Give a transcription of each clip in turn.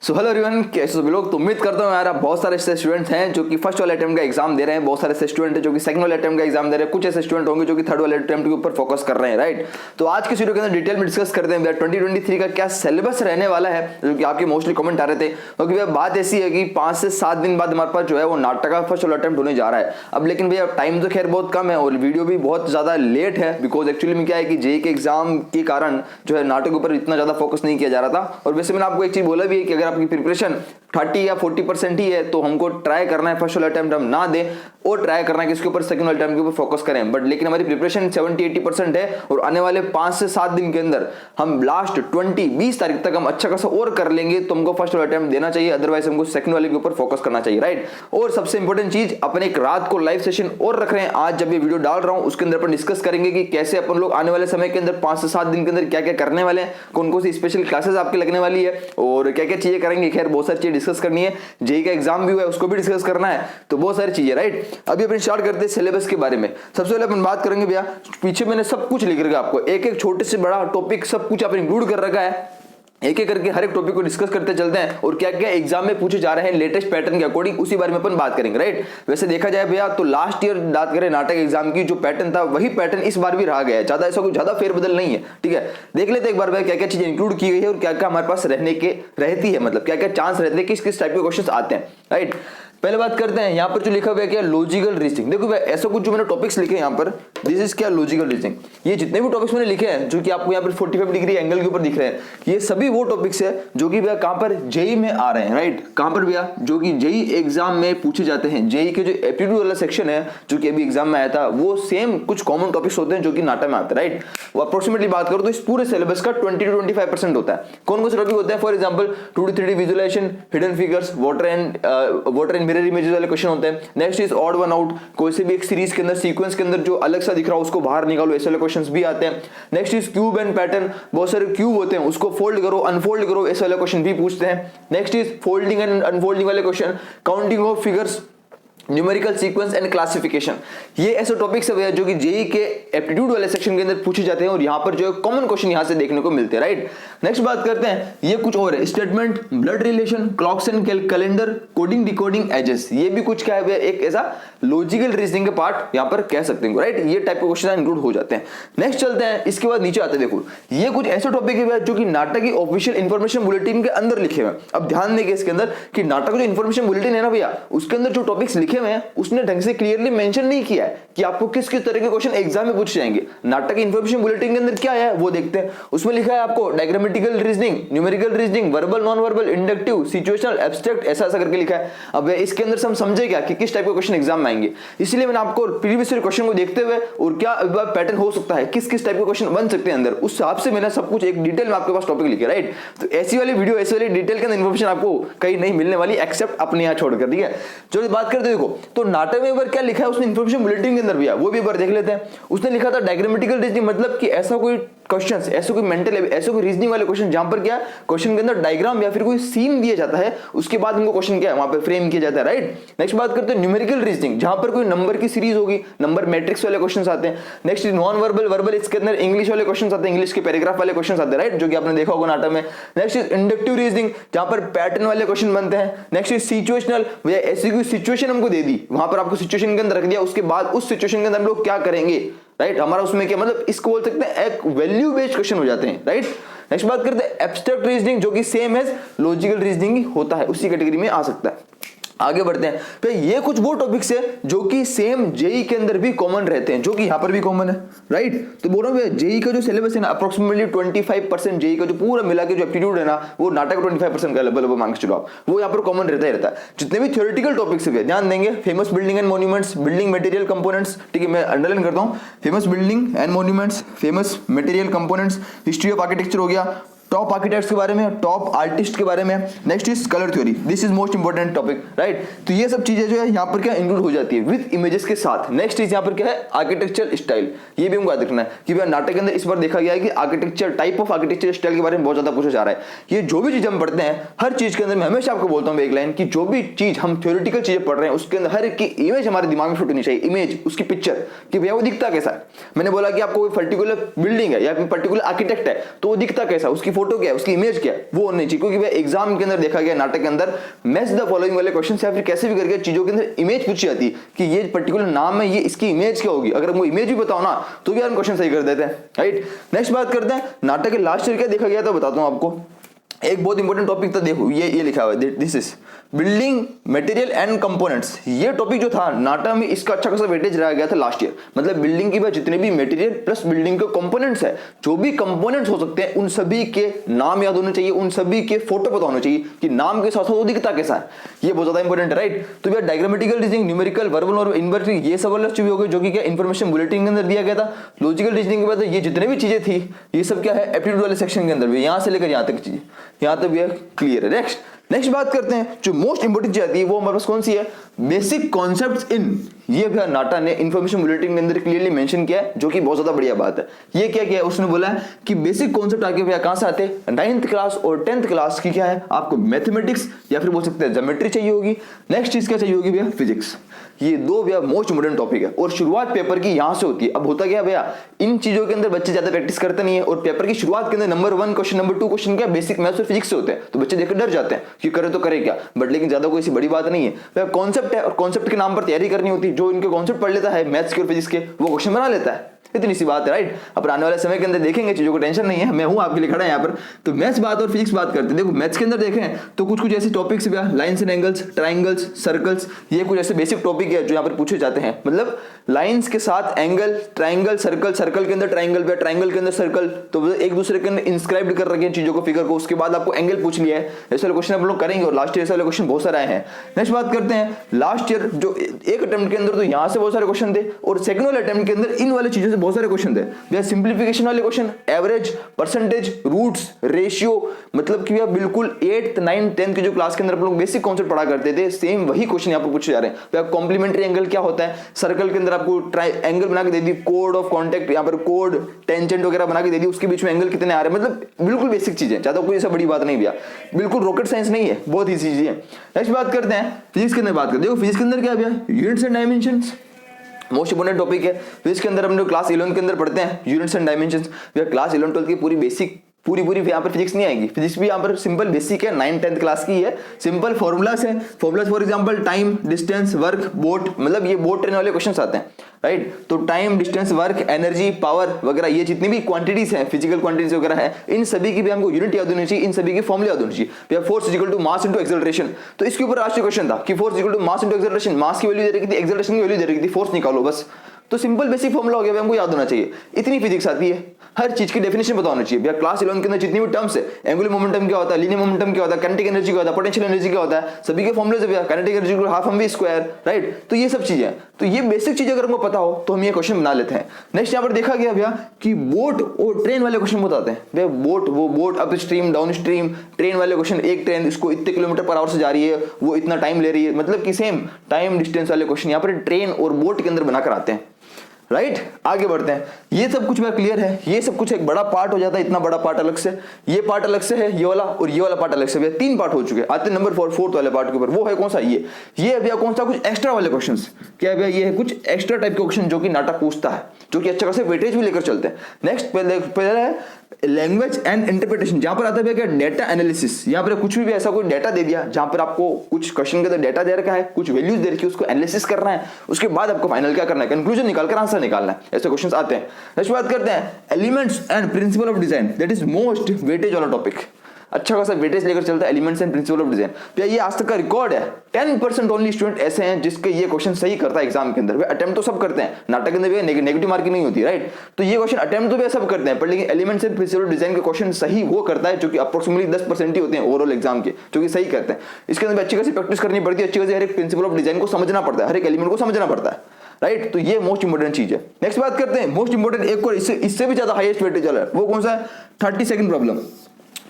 So hello everyone, कैसे सभी लोग। तो उम्मीद करता हूँ यार आप बहुत सारे ऐसे स्टूडेंट्स हैं जो कि फर्स्ट वाले अटेम्प्ट का एग्जाम दे रहे हैं, बहुत सारे ऐसे स्टूडेंट हैं जो कि सेकंड वाले अटेम्प्ट का एग्जाम दे रहे हैं, कुछ ऐसे स्टूडेंट होंगे जो कि थर्ड वाले अटेम्प्ट के ऊपर फोकस कर रहे हैं, राइट। तो आज के वीडियो के अंदर डिटेल में डिस्कस करते हैं भैया 2023 का क्या सिलेबस रहने वाला है, जो कि आपके मोस्टली कमेंट आ रहे थे। क्योंकि भैया बात ऐसी है कि 5 से 7 दिन बाद हमारे पास जो है वो नाटक का फर्स्ट वाला अटेम्प्ट होने जा रहा है। अब लेकिन भैया टाइम तो खैर बहुत कम है और वीडियो भी बहुत ज्यादा लेट है, बिकॉज एक्चुअली में क्या है कि जेईई के एग्जाम के कारण जो है नाटक के ऊपर इतना ज्यादा फोकस नहीं किया जा रहा था। और वैसे मैंने आपको एक चीज बोला भी है कि अगर आपकी प्रिपरेशन 30 या 40% ही है तो हमको ट्राई करना है फर्स्ट वाला अटेम्प्ट हम ना दें और ट्राई करना है कि इसके ऊपर सेकंड वाले अटेम्प्ट के ऊपर फोकस करें। बट लेकिन हमारी प्रिपरेशन 70-80% है और आने वाले 5 से 7 दिन के अंदर हम लास्ट 20 तारीख तक हम अच्छा खासा और कर लेंगे तो हमको फर्स्ट वाला अटेम्प्ट देना चाहिए, अदरवाइज हमको सेकंड वाले के ऊपर फोकस करना चाहिए, राइट। और सबसे इंपॉर्टेंट चीज, अपने एक रात को लाइव सेशन और रख रहे हैं आज जब ये वीडियो डाल रहा हूं, उसके अंदर अपन डिस्कस करेंगे कि कैसे अपन लोग आने वाले समय के अंदर 5 से 7 दिन के अंदर क्या क्या करने वाले हैं, कौन कौन सी स्पेशल क्लासेस आपके लगने वाली है और क्या क्या चीजें करेंगे। खैर बहुत सारी चीजें डिस्कस करनी है, जेईई का एग्जाम भी हुआ है उसको भी डिस्कस करना है, तो बहुत सारी चीजें, राइट। अभी अपन स्टार्ट करते हैं सिलेबस के बारे में। सबसे पहले अपन बात करेंगे भैया, पीछे मैंने सब कुछ लिख रखा है आपको, एक एक छोटे से बड़ा टॉपिक सब कुछ आपने इंक्लूड कर रखा है, एक एक करके हर एक टॉपिक को डिस्कस करते चलते हैं और क्या क्या एग्जाम में पूछे जा रहे हैं लेटेस्ट पैटर्न के अकॉर्डिंग, उसी बारे में अपन बात करेंगे, राइट। वैसे देखा जाए भैया तो लास्ट ईयर बात करें नाटक एग्जाम की, जो पैटर्न था वही पैटर्न इस बार भी रहा गया है, ज्यादा ऐसा कोई ज्यादा फेरबदल नहीं है, ठीक है। देख लेते एक बार भैया क्या क्या चीजें इंक्लूड की गई है और क्या क्या हमारे पास रहती है, मतलब क्या क्या चांस रहते हैं, किस किस टाइप के क्वेश्चन आते हैं, राइट। पहले बात करते हैं यहाँ पर जो लिखा हुआ है क्या, लॉजिकल रीजनिंग। देखो भाई ऐसा कुछ जो मैंने टॉपिक्स लिखे हैं यहाँ पर, दिस इज क्या लॉजिकल रीजनिंग। ये जितने भी टॉपिक्स मैंने लिखे हैं जो कि आपको यहाँ पर 45 डिग्री एंगल के ऊपर दिख रहे हैं, ये सभी वो टॉपिक्स है जो कि भैया कहाँ पर जेईई में आ रहे हैं, राइट। कहाँ पर भैया, जो कि जेईई एग्जाम में पूछे जाते हैं। जेईई के जो एप्टीट्यूड वाला सेक्शन है जो कि अभी एग्जाम में आया था, वो सेम कुछ कॉमन टॉपिक्स होते हैं जो कि नाटक में आते हैं, राइट। वो अप्रोक्सीमेटली बात करो तो इस पूरे सिलेबस का 20 to 25% होता है। कौन कौन से टॉपिक होते हैं, for example 2D 3D visualisation, hidden figures, water and mirror images वाले क्वेश्चन होते हैं। Next is odd one out, कोई से भी एक सीरीज के अंदर सीक्वेंस के अंदर जो अलग सा दिख रहा है उसको बाहर निकालो, ऐसे वाले क्वेश्चंस भी आते हैं। Next is cube and pattern, बहुत सारे क्यूब होते हैं उसको फोल्ड करो अनफोल्ड करो, ऐसे वाले क्वेश्चन भी पूछते हैं। Next is folding and unfolding वाले question, counting of figures, numerical sequence and classification. ये ऐसे टॉपिक्स है जो कि जेईई के एप्टीट्यूड वाले सेक्शन के अंदर पूछे जाते हैं और यहाँ पर जो है कॉमन क्वेश्चन यहाँ से देखने को मिलते हैं, राइट। नेक्स्ट बात करते हैं, ये कुछ और है, statement, blood relation, clocks and calendar, coding decoding ages. ये भी कुछ क्या है, एक ऐसा लॉजिकल रीजनिंग का पार्ट यहाँ पर कह सकते हैं, राइट। ये टाइप के क्वेश्चन इंक्लूड हो जाते हैं। नेक्स्ट चलते हैं, इसके बाद नीचे आते हैं, देखो ये कुछ ऐसे टॉपिक है जो कि नाटक की ऑफिशियल इंफॉर्मेशन बुलेटिन के अंदर लिखे हुए हैं। अब ध्यान देंगे इसके अंदर कि नाटक जो इंफॉर्मेशन बुलेटिन है ना भैया, उसके अंदर जो टॉपिक्स लिखे हुए हैं उसने ढंग से क्लियरली मेंशन नहीं किया है कि आपको किस किस तरह के क्वेश्चन एग्जाम में पूछे जाएंगे। नाटक इंफॉर्मेशन बुलेटिन के अंदर क्या है वो देखते हैं। उसमें लिखा है आपको diagrammatical reasoning, numerical reasoning, verbal non verbal, inductive, situational, abstract, ऐसा ऐसा करके लिखा है। अब इसके अंदर से हम समझे क्या कि किस टाइप के क्वेश्चन एग्जाम में आएंगे, इसलिए मैंने आपको प्रीवियस ईयर क्वेश्चन को देखते हुए और क्या पैटर्न हो सकता है, किस किस टाइप के क्वेश्चन बन सकते हैं अंदर, उस हिसाब से मैंने सब कुछ एक डिटेल में आपके पास टॉपिक लिखे, राइट। तो ऐसी वाली वीडियो, ऐसी वाली डिटेल के अंदर इन्फॉर्मेशन आपको कहीं नहीं मिलने वाली एक्सेप्ट अपने यहाँ छोड़कर, ठीक है। जो बात करते देखो तो नाटक में एक बार क्या लिखा है उसने इंफॉर्मेशन बुलेटिन के अंदर भी है, वो भी एक बार देख लेते हैं। उसने लिखा था डायग्रामेटिकल रीजनिंग, मतलब कि ऐसा कोई क्वेश्चंस, ऐसे कोई मेंटल, ऐसे कोई रीजनिंग वाले क्वेश्चन जहां पर क्या क्वेश्चन के अंदर डायग्राम या फिर कोई सीन दिया जाता है, उसके बाद उनको क्वेश्चन क्या है वहां पे फ्रेम किया जाता है, राइट। नेक्स्ट बात करते हैं न्यूमेरिकल रीजनिंग, जहां पर कोई नंबर की सीरीज होगी, नंबर मैट्रिक्स वाले क्वेश्चंस आते हैं। नेक्स्ट नॉन वर्बल, वर्बल इसके अंदर इंग्लिश वाले क्वेश्चंस आते हैं, इंग्लिश के पैराग्राफ वाले क्वेश्चंस आते हैं, राइट, जो कि आपने देखा होगा नाटक में। नेक्स्ट इज इंडक्टिव रीजनिंग, जहां पर पैटर्न वाले क्वेश्चन बनते हैं। नेक्स्ट इज सिचुएशनल, ऐसी कोई सिचुएशन हमको दे दी, वहां पर आपको सिचुएशन के अंदर रख दिया, उसके बाद उस सिचुएशन के अंदर हम लोग क्या करेंगे, राइट। हमारा उसमें क्या मतलब, इसको बोल सकते हैं एक वैल्यू बेस्ड क्वेश्चन हो जाते हैं, राइट। नेक्स्ट बात करते हैं एब्स्ट्रैक्ट रीजनिंग, जो कि सेम एज लॉजिकल रीजनिंग होता है, उसी कैटेगरी में आ सकता है। आगे बढ़ते हैं, तो ये कुछ वो टॉपिक्स है जो कि सेम जेईई के अंदर भी कॉमन रहते हैं, जो कि यहाँ पर भी कॉमन है, राइट। तो बोल रहा हूँ जेईई का जो सिलेबस है ना, अप्रोक्सीमेटली 25% जेईई का जो पूरा मिला के जो एप्टीट्यूड है ना, वो नाटक 25% का लेवल मान के चलो आप, वो यहाँ पर कॉमन रहता ही रहता है। जितने भी थ्योरेटिकल टॉपिक्स है ध्यान देंगे, famous building and monuments, building material components, ठीक है, मैं अंडरलाइन करता हूँ, famous building and monuments, famous material components, history of architecture हो गया, टॉप आर्किटेक्ट्स के बारे में, टॉप आर्टिस्ट के बारे में। Next is colour theory, this is most important topic, right. तो ये सब चीजें जो है यहाँ पर क्या इंक्लूड हो जाती है विद इमेजेस के साथ। नेक्स्ट इज यहाँ पर क्या है, आर्किटेक्चर स्टाइल, ये भी हमको याद रखना है कि भैया नाटक के अंदर इस बार देखा गया है कि architecture, type of architecture style के बारे में बहुत ज्यादा पूछा जा रहा है। ये जो भी चीज हम पढ़ते हैं, हर चीज के अंदर मैं हमेशा आपको बोलता हूँ एक लाइन कि जो भी चीज हम थ्योरेटिकल चीजें पढ़ रहे हैं उसके अंदर हर एक की इमेज हमारे दिमाग में फिट होनी चाहिए, इमेज, उसकी पिक्चर कि भैया वो दिखता कैसा है। मैंने बोला कि आपको कोई पर्टिकुलर बिल्डिंग है या पर्टिकुलर आर्किटेक्ट है तो वो दिखता कैसा, उसकी फोटो क्या है, उसकी इमेज क्या है, वो होनी चाहिए। क्योंकि भाई एग्जाम के अंदर देखा गया, नाटक के अंदर मैच द फॉलोइंग वाले क्वेश्चन या फिर कैसे भी करके चीजों के अंदर इमेज पूछी जाती है कि ये पर्टिकुलर नाम है, ये इसकी इमेज क्या होगी। अगर हमको इमेज भी बताओ ना तो भी हम क्वेश्चन सही कर देते हैं, राइट। नेक्स्ट बात करते हैं नाटक के लास्ट ईयर क्या देखा गया था, बताता हूं आपको। एक बहुत इंपॉर्टेंट टॉपिक था, देखो ये लिखा हुआ है, this is building material and components. ये टॉपिक जो था नाटक में, इसका अच्छा खासा वेटेज रहा गया था लास्ट ईयर। मतलब बिल्डिंग की जितने भी मटेरियल प्लस बिल्डिंग के कंपोनेंट्स है, जो भी कंपोनेंट्स हो सकते हैं, उन सभी के नाम याद होने चाहिए, उन सभी के फोटो पता होने चाहिए कि नाम के साथ साथ वो दिखता कैसा है। ये बहुत ज्यादा इंपॉर्टेंट है, राइट। तो भैया डायग्रामेटिकल रीजनिंग, न्यूमेरिकल, वर्बल और इन्वर्टिंग, ये सब वाला चीज हो गई जो कि क्या इन्फॉर्मेशन बुलेटिन के अंदर दिया गया था। लॉजिकल रीजनिंग के बाद ये जितने भी चीजें थी ये सब क्या है एप्टीट्यूड वाले सेक्शन के अंदर भी, यहां से लेकर यहां तक चीजें, यहां तक भी क्लियर है। नेक्स्ट बात करते हैं जो मोस्ट इंपोर्टेंट चीज आती है वो हमारे पास कौन सी है, बेसिक कॉन्सेप्ट्स इन। ये भी नाटा ने इन्फॉर्मेशन बुलेटिन के अंदर क्लियरली मेंशन किया है, जो कि बहुत ज्यादा बढ़िया बात है। ये क्या किया है, उसने बोला है कि बेसिक कॉन्सेप्ट आगे भैया कहां से आते हैं, 9th क्लास और 10th क्लास की क्या है, आपको मैथमेटिक्स या फिर बोल सकते हैं ज्योमेट्री चाहिए होगी। नेक्स्ट चीज क्या चाहिए होगी भैया, फिजिक्स। ये दो भैया मोस्ट इंपोर्टेंट टॉपिक है और शुरुआत पेपर की यहां से होती है। अब होता क्या भैया, इन चीजों के अंदर बच्चे ज्यादा प्रैक्टिस करते नहीं है और पेपर की शुरुआत के अंदर नंबर 1 क्वेश्चन, नंबर 2 क्वेश्चन क्या बेसिक मैथ्स और फिजिक्स से होते हैं। तो बच्चे देखकर डर जाते हैं कि करे तो करे क्या, बट लेकिन ज्यादा कोई ऐसी बड़ी बात नहीं है। कॉन्सेप्ट है और कॉन्सेप्ट के नाम पर तैयारी करनी होती है। जो इनके कॉन्सेप्ट पढ़ लेता है मैथ्स के और फिजिक्स के, वो क्वेश्चन बना लेता है। इतनी सी बात है, राइट। अब आने वाले समय के अंदर देखेंगे चीजों को, टेंशन नहीं है, मैं हूं आपके लिए खड़ा यहाँ पर। तो मैथ्स बात और फिजिक्स बात करते हैं। देखो मैथ्स के अंदर देखें तो कुछ ऐसे टॉपिक्स भैया, lines and angles, triangles, circles, ये कुछ ऐसे बेसिक टॉपिक है जो यहाँ पर पूछे जाते हैं। मतलब लाइन्स के साथ एंगल, ट्राइंगल, सर्कल, सर्कल के अंदर ट्राइंगल, ट्राइंगल के अंदर सर्कल, तो एक दूसरे के अंदर इंस्क्राइब्ड कर रखे हैं चीजों को, फिगर को। उसके बाद आपको एंगल पूछ लिया है, ऐसे वाले क्वेश्चन आप लोग करेंगे और लास्ट ईयर वाले क्वेश्चन बहुत सारे आए हैं। नेक्स्ट बात करते हैं लास्ट ईयर जो एक अटेम्प्ट के अंदर तो यहाँ से बहुत सारे क्वेश्चन थे और सेकंड वाले अटेम्प्ट के अंदर इन वाले चीजों से बहुत सारे क्वेश्चन थे। सिंप्लीफिकेशन वाले question, average, percentage, roots, ratio, मतलब कि बिल्कुल 8th 9th 10th की जो क्लास के अंदर आप लोग बेसिक कॉन्सेप्ट पढ़ा करते थे, सेम वही क्वेश्चन यहाँ पर पूछे जा रहे हैं। कॉम्प्लीमेंट्री एंगल क्या होता है, सर्कल के अंदर आपको एंगल बना के दे दी, कोड ऑफ कॉन्टेक्ट, यहाँ पर कोड, टेंजेंट वगैरह बना के दे दी, उसके बीच में एंगल कितने आ रहे हैं। मतलब बिल्कुल बेसिक चीजें, ज्यादा कोई ऐसा बड़ी बात नहीं भैया, बिल्कुल रॉकेट साइंस नहीं है, बहुत ही चीजें। नेक्स्ट बात करते हैं फिजिक्स के अंदर, बात करते हैं फिजिक्स के अंदर क्या भैया, units and dimensions most important topic है। फिजिक्स के अंदर हम लोग क्लास 11 के अंदर पढ़ते हैं यूनिट्स एंड डायमेंशंस। क्लास 11 12 की पूरी बेसिक पूरी यहाँ पर फिजिक्स नहीं आएगी। फिजिक्स भी यहाँ पर सिंपल बेसिक है, 9th 10th क्लास की है। सिंपल फॉर्मूलास है, formulas for example time, distance, work, boat, मतलब ये बोट ट्रेन वाले क्वेश्चंस आते हैं, राइट। तो time, distance, work, energy, power वगैरह, ये जितनी भी क्वांटिटीज हैं, फिजिकल क्वांटिटीज वगैरह है, इन सभी की भी हमको यूनिट याद होनी चाहिए, इन सभी की फॉर्मूला याद होनी चाहिए। Force equal to mass into acceleration, तो इसके ऊपर लास्ट क्वेश्चन था कि force equal to mass into acceleration, mass की वैल्यू दे रखी थी, एक्सेलरेशन की वैल्यू दे रखी थी, फोर्स निकालो बस। तो सिंपल बेसिक फॉर्मूला हो गया, हमको याद होना चाहिए। इतनी फिजिक्स आती है, हर चीज की डेफिनेशन पता होना चाहिए भैया। क्लास 11 के अंदर जितनी भी टर्म्स है, एंगुलर मोमेंटम क्या होता है, लीनियर मोमेंटम क्या होता है, काइनेटिक एनर्जी क्या होता है, पोटेंशियल एनर्जी क्या होता है, सभी के फॉर्मूले से भैया। काइनेटिक एनर्जी को हाफ mv स्क्वायर, राइट। तो ये सब चीजें, तो ये बेसिक चीज अगर हमको पता हो तो हम ये क्वेश्चन बना लेते हैं। नेक्स्ट यहाँ पर देखा गया भैया कि बोट और ट्रेन वाले क्वेश्चन बताते हैं भैया। बोट, वो boat up stream, down stream, train वाले क्वेश्चन, एक ट्रेन इसको इतने किलोमीटर पर आवर से जा रही है, वो इतना टाइम ले रही है, मतलब कि सेम टाइम डिस्टेंस वाले क्वेश्चन यहाँ पर ट्रेन और बोट के अंदर बनाकर आते हैं, राइट। आगे बढ़ते हैं, ये सब कुछ क्लियर है। ये सब कुछ एक बड़ा पार्ट हो जाता है, इतना बड़ा पार्ट अलग से, ये पार्ट अलग से है, ये वाला और ये वाला पार्ट अलग से। 3 पार्ट हो चुके हैं। आते नंबर 4th वाले पार्ट के ऊपर, वो है कौन सा, ये भैया कौन सा, कुछ एक्स्ट्रा वाले क्वेश्चंस। क्या भैया, ये है कुछ एक्स्ट्रा टाइप के क्वेश्चन जो कि नाटक पूछता है, जो कि अच्छा खासा वेटेज भी लेकर चलते हैं। नेक्स्ट पहले है लैंग्वेज एंड इंटरप्रिटेशन, जहां पर आता है क्या, डेटा एनालिसिस। यहां पर कुछ भी ऐसा कोई डेटा दे दिया जहां पर आपको कुछ क्वेश्चन के अंदर डेटा दे रखा है, कुछ वैल्यूज दे रखी है, उसको एनालिसिस करना है, उसके बाद आपको फाइनल क्या करना है, कंक्लूजन निकालकर आंसर निकालना है। ऐसे क्वेश्चंस आते हैं। नेक्स्ट बात करते हैं elements and principle of design, that is most weightage वाला टॉपिक। अच्छा खासा वेटेज लेकर चलता है elements and principle of design. तो ये आज तक का रिकॉर्ड है, 10% ओनली स्टूडेंट ऐसे हैं जिसके ये क्वेश्चन सही करता है एग्जाम के अंदर। वे अटेम्प्ट तो सब करते हैं, नाटक के अंदर भी नेगेटिव मार्किंग नहीं होती, राइट। तो ये क्वेश्चन अटेम्प्ट तो भी सब करते हैं, पर लेकिन elements and principle of design के क्वेश्चन सही वो करता है जो कि अप्रोक्सीमेटली 10% ही होते हैं ओवरऑल एग्जाम के, जो कि सही करते हैं। इसके अंदर अच्छी खासी प्रैक्टिस करनी पड़ती है, अच्छी खासी हर एक प्रिंसिपल ऑफ डिजाइन को समझना पड़ता है, हर एक एलिमेंट को समझना पड़ता है, राइट। तो ये मोस्ट इंपोर्टेंट चीज है। नेक्स्ट बात करते हैं मोस्ट इंपोर्टेंट एक और इससे भी ज्यादा हाईएस्ट वेटेज वाला है, वो कौन सा है, 32nd प्रॉब्लम।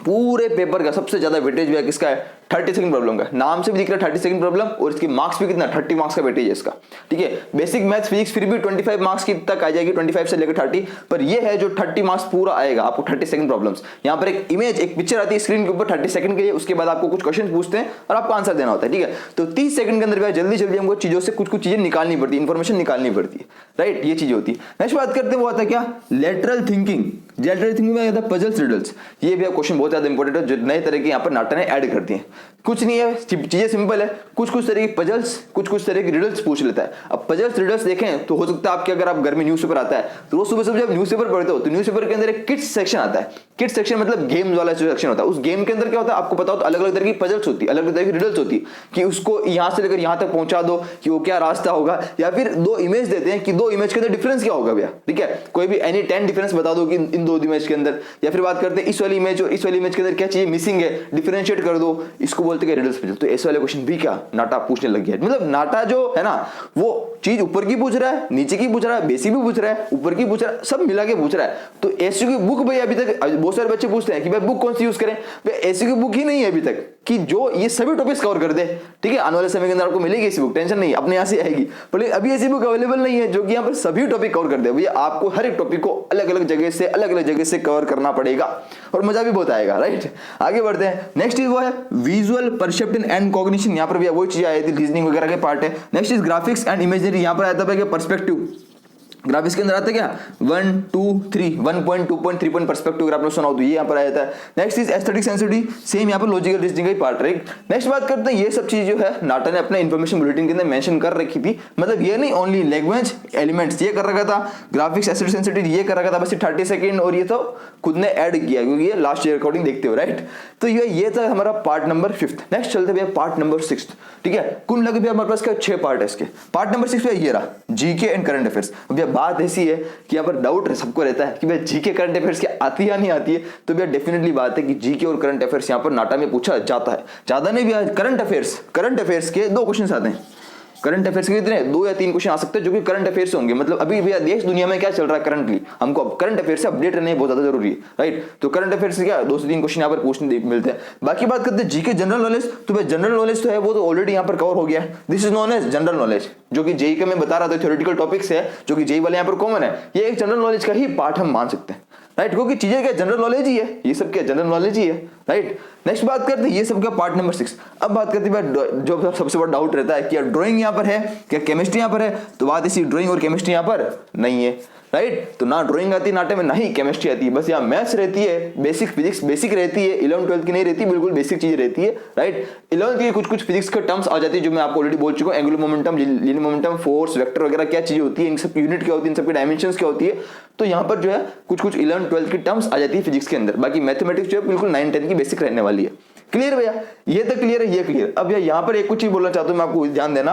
पूरे पेपर का सबसे ज्यादा वेटेज किसका है, 30 सेकंड प्रॉब्लम का, नाम से भी दिख रहा है 30 सेकंड प्रॉब्लम, और इसकी मार्क्स भी कितना 30 मार्क्स का वेटेज है इसका, ठीक है। बेसिक मैथ्स फिजिक्स फिर भी 25 मार्क्स की तक आ जाएगी, 25 से लेकर 30, पर ये है जो 30 मार्क्स पूरा आएगा आपको 30 सेकंड प्रॉब्लम्स। यहाँ पर एक इमेज, एक पिक्चर आती है स्क्रीन के ऊपर 30 सेकंड के लिए, उसके बाद आपको कुछ क्वेश्चन पूछते हैं और आपको आंसर देना होता है, ठीक है। तो 30 सेकंड के अंदर जल्दी जल्दी हमको चीजों से कुछ चीजें निकालनी पड़ती है, इंफॉर्मेशन निकालनी पड़ती है, राइट, ये चीज होती है। नेक्स्ट बात करते हैं, वो आता है क्या, लेटरल थिंकिंग। लेटरल थिंकिंग में आता है पजल्स रिडल्स। ये भी क्वेश्चन बहुत ज्यादा इंपॉर्टेंट है, जो नए तरह के यहाँ पर नाटा ने ऐड कर दिए। कुछ नहीं है, चीजें सिंपल है, कुछ तरह की पजल्स, कुछ तरह की रिडल्स पूछ लेता है। अब पजल्स रिडल्स देखें तो हो सकता है आपके, अगर आप घर में न्यूज़पेपर आता है तो रोज सुबह सुबह जब न्यूज़पेपर पढ़ते हो तो न्यूज़पेपर के अंदर एक किड्स सेक्शन आता है। किड्स सेक्शन मतलब गेम्स वाला जो सेक्शन होता है, उस गेम के अंदर क्या होता है आपको पता हो, तो अलग अलग तरह की पजल्स होती है, अलग अलग तरह की रिडल्स होती है, कि उसको यहाँ से लेकर यहाँ तक पहुंचा दो कि वो क्या रास्ता होगा, या फिर दो इमेज देते हैं कि दो इमेज के अंदर डिफरेंस क्या होगा भैया, ठीक है, कोई भी एनी 10 डिफरेंस बता दो कि इन दो इमेज के अंदर, या फिर बात करते हैं इस वाली इमेज और इस वाली इमेज के अंदर क्या चीज मिसिंग है, डिफरेंशिएट कर दो, इसको बोलते हैं रिडल्स पजल। तो ऐसे वाले क्वेश्चन भी क्या नाटा पूछने लग गया। मतलब नाटा जो है ना, वो चीज ऊपर की पूछ रहा है, नीचे की पूछ रहा है, बेसिक भी पूछ रहा है, ऊपर की पूछ रहा है, सब मिला के पूछ रहा है। तो ऐसी की बुक भाई अभी तक बहुत सारे बच्चे पूछते हैं कि भाई बुक कौन सी यूज करें, भाई ऐसी की बुक ही नहीं है अभी तक कि जो ये सभी टॉपिक्स कवर कर दे, ठीक है। आने वाले समय के अंदर आपको मिलेगी ऐसी बुक, टेंशन नहीं, अपने यहाँ से आएगी, पर अभी ऐसी बुक अवेलेबल नहीं है जो कि यहाँ पर सभी टॉपिक कवर कर दे। भैया आपको हर एक टॉपिक को अलग अलग जगह से कवर करना पड़ेगा और मजा भी बहुत आएगा, राइट। आगे बढ़ते हैं। नेक्स्ट इज वो है विजुअल परसेप्शन एंड कॉग्निशन। यहाँ पर भी वही चीज आई थी, रीजनिंग वगैरह के पार्ट है। Next is graphics and imagery. यहाँ पर आता है पर्सपेक्टिव। ग्राफिक्स के अंदर आता है क्या 1 2 3 1.2.3 पॉइंट पर्सपेक्टिव, अगर आपने सुना हो तो ये यहाँ पर आ जाता है। Next is aesthetic sensitivity, same यहाँ पर लॉजिकल रीजनिंग का पार्ट, राइट। नेक्स्ट बात करते हैं, ये सब चीज जो है नाटा ने अपने इन्फॉर्मेशन बुलेटिन के अंदर मेंशन कर रखी थी। मतलब ये नहीं ओनली लैंग्वेज एलिमेंट्स ये कर रखा था, ग्राफिक्स एस्थेटिक सेंसिटिविटी ये कर रखा था, बस 30 सेकंड, और ये तो खुद ने ऐड किया क्योंकि ये लास्ट ईयर रिकॉर्डिंग देखते हो, राइट। तो ये था हमारा पार्ट नंबर 5। नेक्स्ट चलते भैया पार्ट नंबर 6, ठीक है। कुल मिला के भैया हमारे पास क्या 6 पार्ट है इसके। पार्ट नंबर 6 ये रहा जीके एंड करंट अफेयर्स। भैया बात ऐसी है कि यहाँ पर डाउट सबको रहता है कि भाई जीके करंट अफेयर्स क्या आती है या नहीं आती है। तो भैया डेफिनेटली बात है कि जीके और करंट अफेयर्स यहाँ पर नाटा में पूछा जाता है। ज्यादा नहीं भैया, करंट अफेयर्स के 2 क्वेश्चन आते हैं। करंट अफेयर्स के कितने 2 या 3 क्वेश्चन आ सकते हैं जो कि करंट अफेयर्स होंगे। मतलब अभी भैया देश दुनिया में क्या चल रहा है करंटली, हमको अब करंट अफेयर्स से अपडेट रहने बहुत ज्यादा जरूरी है, राइट। तो करंट अफेयर्स से क्या 2 से 3 क्वेश्चन यहाँ पर पूछने मिलते हैं। बाकी बात करते हैं जीके जनरल नॉलेज। तो भाई जनरल नॉलेज तो है वो तो ऑलरेडी यहाँ पर कवर हो गया है। This is known as general knowledge, जो कि जेई का मैं बता रहा था थ्योरेटिकल टॉपिक्स है जो कि जेई वाले यहाँ पर कॉमन है। ये एक जनरल नॉलेज का ही पार्ट हम मान सकते हैं, राइट, क्योंकि चीजें क्या जनरल नॉलेज ही है, ये सब क्या जनरल नॉलेज ही है, राइट। नेक्स्ट बात करते हैं ये सब क्या पार्ट नंबर 6। अब बात करते हैं जो सबसे बड़ा डाउट रहता है कि यार ड्राइंग यहाँ पर है क्या केमिस्ट्री यहाँ पर है। तो बात इसी ड्राइंग और केमिस्ट्री यहाँ पर नहीं है, राइट। तो ना ड्राइंग आती है नाटे में, ना ही केमिस्ट्री आती है, बस यहाँ मैथ्स रहती है, बेसिक फिजिक्स बेसिक रहती है। 11 12 की नहीं रहती, बिल्कुल बेसिक चीज रहती है, राइट। 11 की कुछ फिजिक्स के टर्म्स आ जाती है जो मैं आपको ऑलरेडी बोल चुका हूँ, angular momentum, linear momentum, force, vector वगैरह क्या चीज होती है, इन सब यूनिट क्या होती है, इन सब की डायमेंशंस क्या होती है। तो यहाँ पर जो है कुछ 11 12 की टर्म्स आ जाती है फिजिक्स के अंदर। बाकी मैथमेटिक्स जो है बिल्कुल 9 10 की बेसिक रहने वाली है। क्लियर भैया, ये तो क्लियर है, ये क्लियर। अब यहाँ पर एक कुछ चीज बोलना चाहता हूँ मैं आपको, ध्यान देना।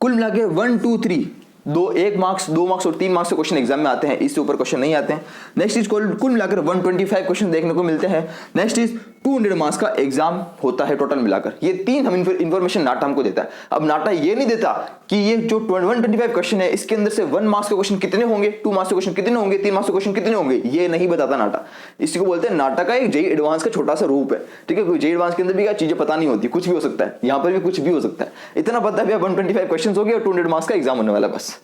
कुल मिला के 1 2 3 1 मार्क्स 2 मार्क्स और 3 मार्क्स के क्वेश्चन एग्जाम में आते हैं, इससे ऊपर क्वेश्चन नहीं आते हैं। नेक्स्ट इज कुल मिलाकर 125 क्वेश्चन देखने को मिलते हैं। नेक्स्ट इज 200 मार्क्स का एग्जाम होता है टोटल मिलाकर। ये 3 हम इंफॉर्मेशन नाटा हमको देता है। अब नाटा ये नहीं देता कि ये जो 125 क्वेश्चन है इसके अंदर से 1 मार्क्स के क्वेश्चन कितने होंगे, 2 मार्क्स के क्वेश्चन कितने होंगे, 3 मार्क्स के क्वेश्चन कितने होंगे, ये नहीं बताता नाटा। इसी को बोलते हैं नाटा का एक जेई एडवांस का छोटा सा रूप है, ठीक है। जेई एडवांस के अंदर भी क्या चीजें पता नहीं होती, कुछ भी हो सकता है, यहाँ पर भी कुछ भी हो सकता है। इतना पता है 125 क्वेश्चन हो गए और 200 मार्क्स का एग्जाम होने वाला, बस,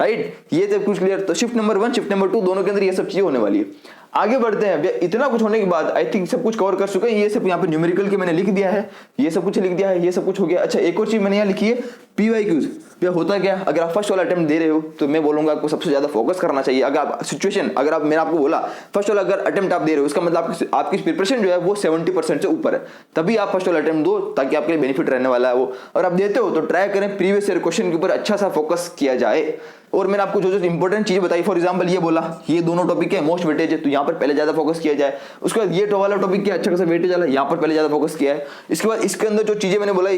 राइट। ये सब कुछ क्लियर। तो शिफ्ट नंबर 1 शिफ्ट नंबर 2 दोनों के अंदर ये सब चीजें होने वाली है। आगे बढ़ते हैं। इतना कुछ होने के बाद आई थिंक सब कुछ कवर कर चुके हैं। ये सब यहाँ पे न्यूमेरिकल के मैंने लिख दिया है, ये सब कुछ लिख दिया है, ये सब कुछ हो गया। अच्छा एक और चीज मैंने यहाँ लिखी है PYQs। भैया होता क्या, अगर आप फर्स्ट वाला अटेम्प्ट दे रहे हो तो मैं बोलूंगा आपको सबसे ज्यादा फोकस करना चाहिए। अगर आप सिचुएशन, अगर आप, मैंने आपको बोला फर्स्ट वाला अगर अटेम्प्ट आप दे रहे हो इसका मतलब आपकी प्रिपरेशन जो है वो 70% से ऊपर है, तभी आप फर्स्ट वाला अटेम्प्ट दो ताकि आपके लिए बेनिफिट रहने वाला है वो। और आप देते हो तो ट्राई करें प्रीवियस ईयर क्वेश्चन के ऊपर अच्छा सा फोकस किया जाए। और मैंने आपको जो इंपॉर्टेंट चीज बताई, फॉर एग्जांपल ये बोला ये दोनों टॉपिक है मोस्ट वेटेज है, तो यहाँ पर पहले ज्यादा फोकस किया जाए। उसके बाद ये वाला टॉपिक क्या अच्छा खासा वेटेज वाला, यहाँ पर पहले ज्यादा फोकस किया है। इसके बाद इसके अंदर जो चीजें मैंने बोला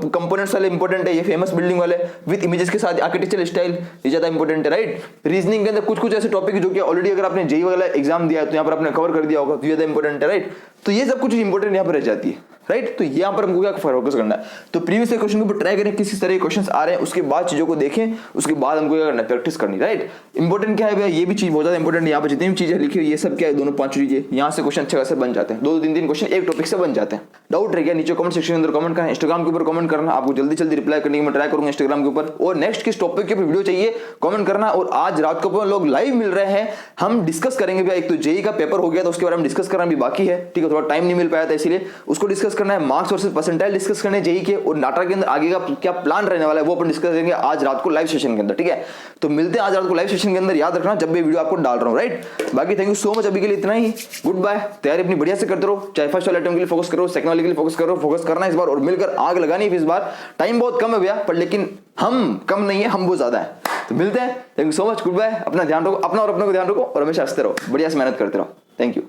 कंपोनेंट्स वाले इंपॉर्टेंट है, ये फेमस बिल्डिंग वाले विद इमेजेस के साथ आर्किटेक्चरल स्टाइल ये ज्यादा इंपॉर्टेंट है, राइट। रीजनिंग के अंदर कुछ ऐसे टॉपिक जो कि ऑलरेडी अगर आपने जेईई वाला एग्जाम दिया है तो यहाँ पर आपने कवर कर दिया होगा, तो ये ज्यादा इंपॉर्टेंट है, राइट। तो ये सब कुछ इंपॉर्टेंट यहाँ पर रह जाती है, राइट। तो यहाँ पर हमको क्या फोकस करना है, तो प्रीवियस क्वेश्चन के ऊपर ट्राई करें, किस तरह के क्वेश्चन आ रहे हैं, उसके बाद चीजों को देखें, उसके बाद हमको क्या करना है, प्रैक्टिस करनी, राइट। इंपॉर्टेंट क्या है भैया, ये भी चीज बहुत ज्यादा इंपॉर्टेंट है। यहाँ पर जितनी भी चीजें लिखी हुई ये सब क्या है, दोनों 5 चीजें, यहाँ से क्वेश्चन अच्छे खासे बन जाते हैं, 2-3 क्वेश्चन एक टॉपिक से बन जाते हैं। डाउट रह गया नीचे कमेंट सेक्शन के अंदर कमेंट करना, इंस्टाग्राम के ऊपर कमेंट करना, आपको जल्दी जल्दी रिप्लाई करने की मैं ट्राई करूंगा इंस्टाग्राम के ऊपर। और नेक्स्ट किस टॉपिक के ऊपर वीडियो चाहिए कमेंट करना। और आज रात को लोग लाइव मिल रहे हैं, हम डिस्कस करेंगे भैया। एक तो जेई का पेपर हो गया तो उसके बारे में डिस्कस करना भी बाकी है, ठीक है, थोड़ा टाइम नहीं मिल पाया था इसीलिए उसको डिस्कस करना है। मार्क्स वर्सेस परसेंटाइल डिस्कस करने जेई के, और नाटा के अंदर आगे का क्या प्लान रहने वाला है वो अपन डिस्कस करेंगे आज रात को लाइव सेशन के अंदर, ठीक है। तो मिलते हैं आज रात को लाइव सेशन के अंदर, याद रखना जब भी वीडियो आपको डाल रहा हूं, राइट। बाकी थैंक यू सो मच, अभी के लिए इतना ही, गुड बाय। तैयारी अपनी बढ़िया से करते रहो, चाहे फर्स्ट वाले अटेम्प्ट के लिए फोकस करो, सेकंड वाले के लिए फोकस करो, फोकस करना इस बार और मिलकर आग लगानी है इस बार। टाइम बहुत कम है भैया, पर लेकिन हम कम नहीं है, हम बहुत ज्यादा है। तो मिलते हैं, thank you so much, goodbye. अपना ध्यान रखो, अपना और अपनों को ध्यान रखो और हमेशा हंसते रहो, बढ़िया से मेहनत करते रहो। Thank you.